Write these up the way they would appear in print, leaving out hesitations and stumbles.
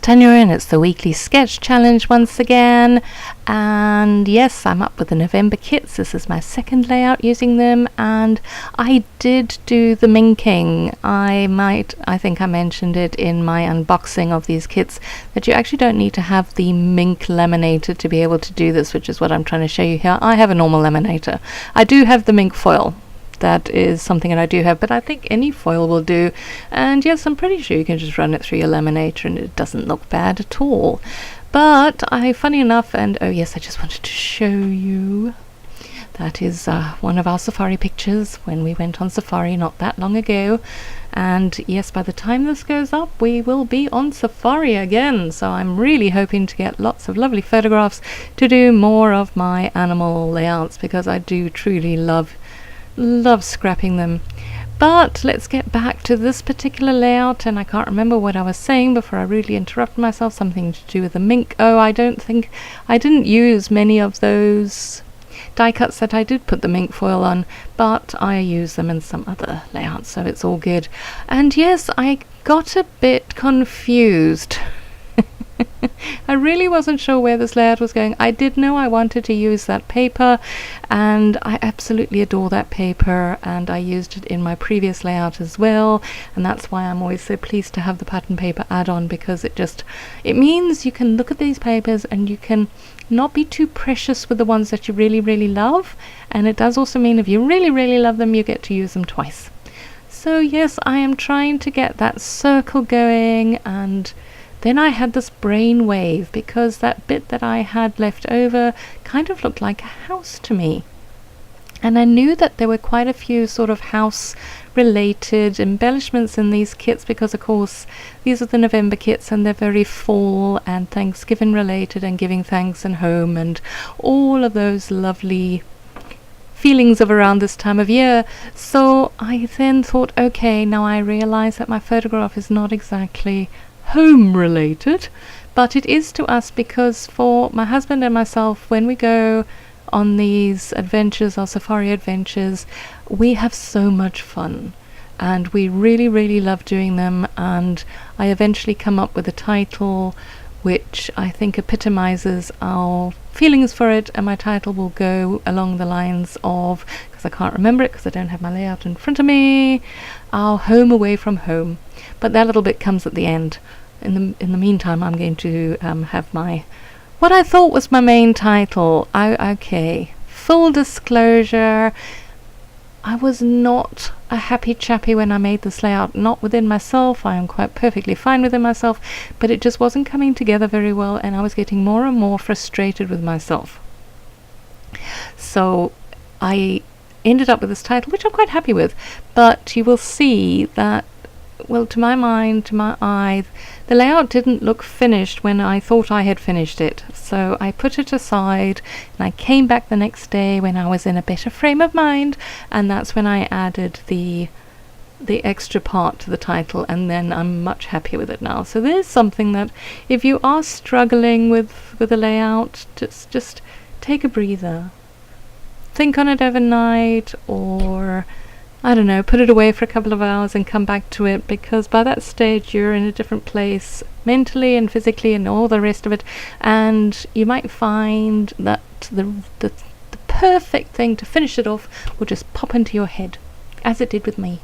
Tanya and it's the weekly sketch challenge once again, and yes, I'm up with the November kits. This is my second layout using them, and I did do the minking. I think I mentioned it in my unboxing of these kits that you actually don't need to have the mink laminator to be able to do this, which is what I'm trying to show you here. I have a normal laminator. I do have the mink foil. That is something that I do have, but I think any foil will do. And yes, I'm pretty sure you can just run it through your laminator and it doesn't look bad at all. But funny enough, and oh yes, I just wanted to show you. That is one of our safari pictures when we went on safari not that long ago. And yes, by the time this goes up, we will be on safari again. So I'm really hoping to get lots of lovely photographs to do more of my animal layouts, because I do truly love scrapping them. But let's get back to this particular layout, and I can't remember what I was saying before I rudely interrupted myself. Something to do with the mink. Oh, I didn't use many of those die cuts that I did put the mink foil on, but I use them in some other layouts, so it's all good. And yes, I got a bit confused. I really wasn't sure where this layout was going. I did know I wanted to use that paper, and I absolutely adore that paper, and I used it in my previous layout as well, and that's why I'm always so pleased to have the pattern paper add-on, because it means you can look at these papers and you can not be too precious with the ones that you really love, and it does also mean if you really love them, you get to use them twice. So yes, I am trying to get that circle going, and then I had this brain wave, because that bit that I had left over kind of looked like a house to me. And I knew that there were quite a few sort of house-related embellishments in these kits, because of course these are the November kits and they're very fall and Thanksgiving related and giving thanks and home and all of those lovely feelings of around this time of year. So I then thought, okay, now I realize that my photograph is not exactly home related, but it is to us, because for my husband and myself, when we go on these adventures, our safari adventures, we have so much fun and we really love doing them. And I eventually come up with a title which I think epitomizes our feelings for it, and my title will go along the lines of, because I can't remember it because I don't have my layout in front of me, Our Home Away from Home. But that little bit comes at the end. In the meantime, I'm going to have what I thought was my main title. Okay, full disclosure, I was not a happy chappy when I made this layout. Not within myself, I am quite perfectly fine within myself, but it just wasn't coming together very well, and I was getting more and more frustrated with myself. So I ended up with this title, which I'm quite happy with, but you will see that, well, to my mind, to my eye, the layout didn't look finished when I thought I had finished it. So I put it aside and I came back the next day when I was in a better frame of mind, and that's when I added the extra part to the title, and then I'm much happier with it now. So there's something that if you are struggling with a layout, just take a breather. Think on it overnight, or I don't know, put it away for a couple of hours and come back to it, because by that stage you're in a different place mentally and physically and all the rest of it, and you might find that the perfect thing to finish it off will just pop into your head, as it did with me.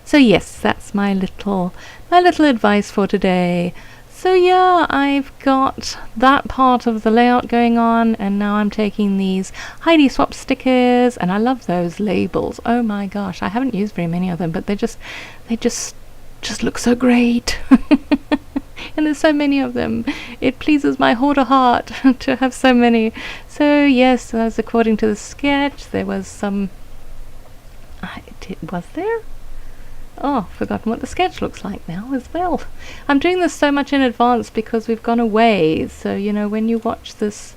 So yes, that's my little advice for today. So yeah, I've got that part of the layout going on, and now I'm taking these Heidi Swap stickers, and I love those labels. Oh my gosh, I haven't used very many of them, but they just look so great. And there's so many of them. It pleases my hoarder heart to have so many. So yes, as according to the sketch, there was some. Was there? Oh, I've forgotten what the sketch looks like now as well. I'm doing this so much in advance because we've gone away. So, you know, when you watch this,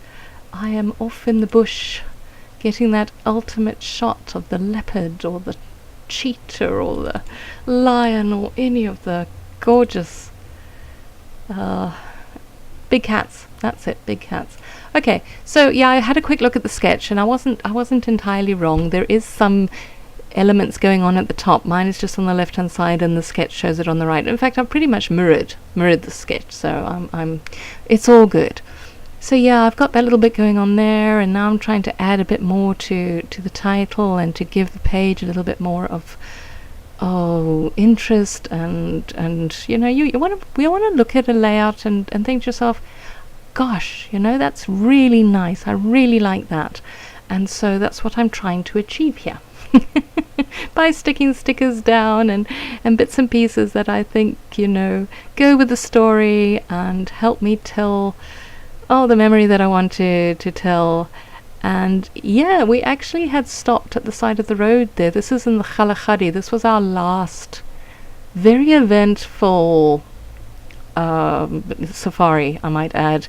I am off in the bush getting that ultimate shot of the leopard or the cheetah or the lion or any of the gorgeous big cats. That's it, big cats. Okay, so yeah, I had a quick look at the sketch and I wasn't entirely wrong. There is some elements going on at the top. Mine is just on the left hand side and the sketch shows it on the right. In fact, I've pretty much mirrored the sketch, so it's all good. So yeah, I've got that little bit going on there, and now I'm trying to add a bit more to the title and to give the page a little bit more of interest, and you know, we want to look at a layout and think to yourself, gosh, you know, that's really nice, I really like that. And so that's what I'm trying to achieve here by sticking stickers down and bits and pieces that I think, you know, go with the story and help me tell the memory that I wanted to tell. And yeah, we actually had stopped at the side of the road there. This is in the Kalahari. This was our last very eventful safari, I might add.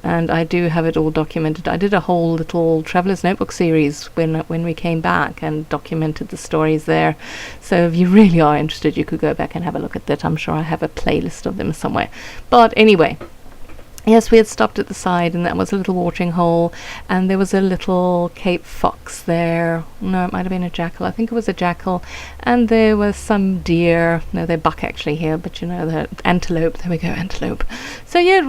And I do have it all documented. I did a whole little Traveller's Notebook series when we came back and documented the stories there. So if you really are interested, you could go back and have a look at that. I'm sure I have a playlist of them somewhere. But anyway, yes, we had stopped at the side, and that was a little watering hole, and there was a little Cape fox there. No, it might have been a jackal. I think it was a jackal. And there was some deer. No, they're buck actually here, but you know, the antelope. There we go, antelope. So yeah, it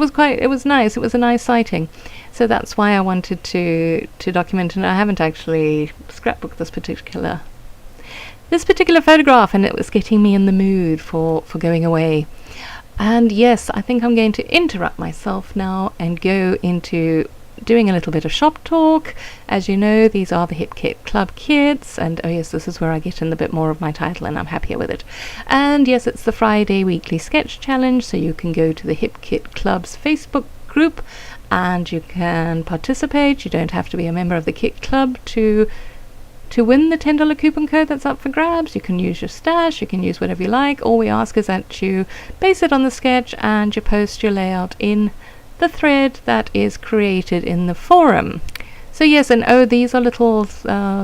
was nice. It was a nice sighting. So that's why I wanted to document, and I haven't actually scrapbooked this particular photograph, and it was getting me in the mood for going away. And yes, I think I'm going to interrupt myself now and go into doing a little bit of shop talk. As you know, these are the Hip Kit Club kits, and oh yes, this is where I get in a bit more of my title, and I'm happier with it. And yes, it's the Friday weekly sketch challenge, so you can go to the Hip Kit Club's Facebook group and you can participate. You don't have to be a member of the Kit Club to win the $10 coupon code that's up for grabs. You can use your stash, you can use whatever you like. All we ask is that you base it on the sketch and you post your layout in the thread that is created in the forum. So yes, and these are little,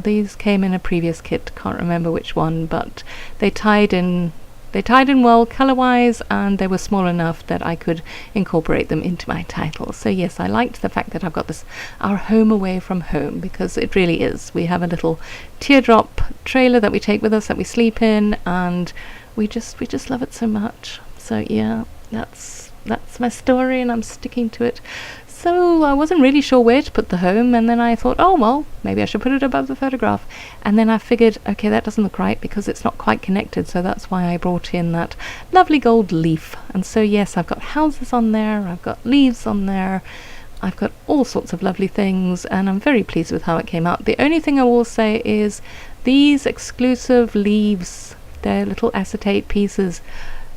these came in a previous kit, can't remember which one, but they tied in well color-wise, and they were small enough that I could incorporate them into my title. So yes, I liked the fact that I've got this, our home away from home, because it really is. We have a little teardrop trailer that we take with us, that we sleep in, and we just love it so much. So yeah, that's my story, and I'm sticking to it. So I wasn't really sure where to put the home, and then I thought, oh well, maybe I should put it above the photograph. And then I figured, okay, that doesn't look right because it's not quite connected, so that's why I brought in that lovely gold leaf. And so yes, I've got houses on there, I've got leaves on there, I've got all sorts of lovely things, and I'm very pleased with how it came out. The only thing I will say is these exclusive leaves, they're little acetate pieces.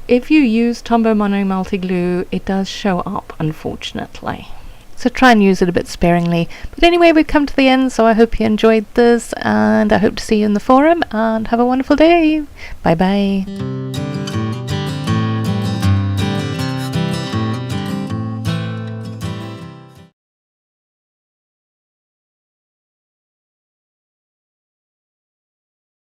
If you use Tombow Mono Multi Glue, it does show up, unfortunately. So try and use it a bit sparingly. But anyway, we've come to the end, so I hope you enjoyed this, and I hope to see you in the forum, and have a wonderful day. Bye bye.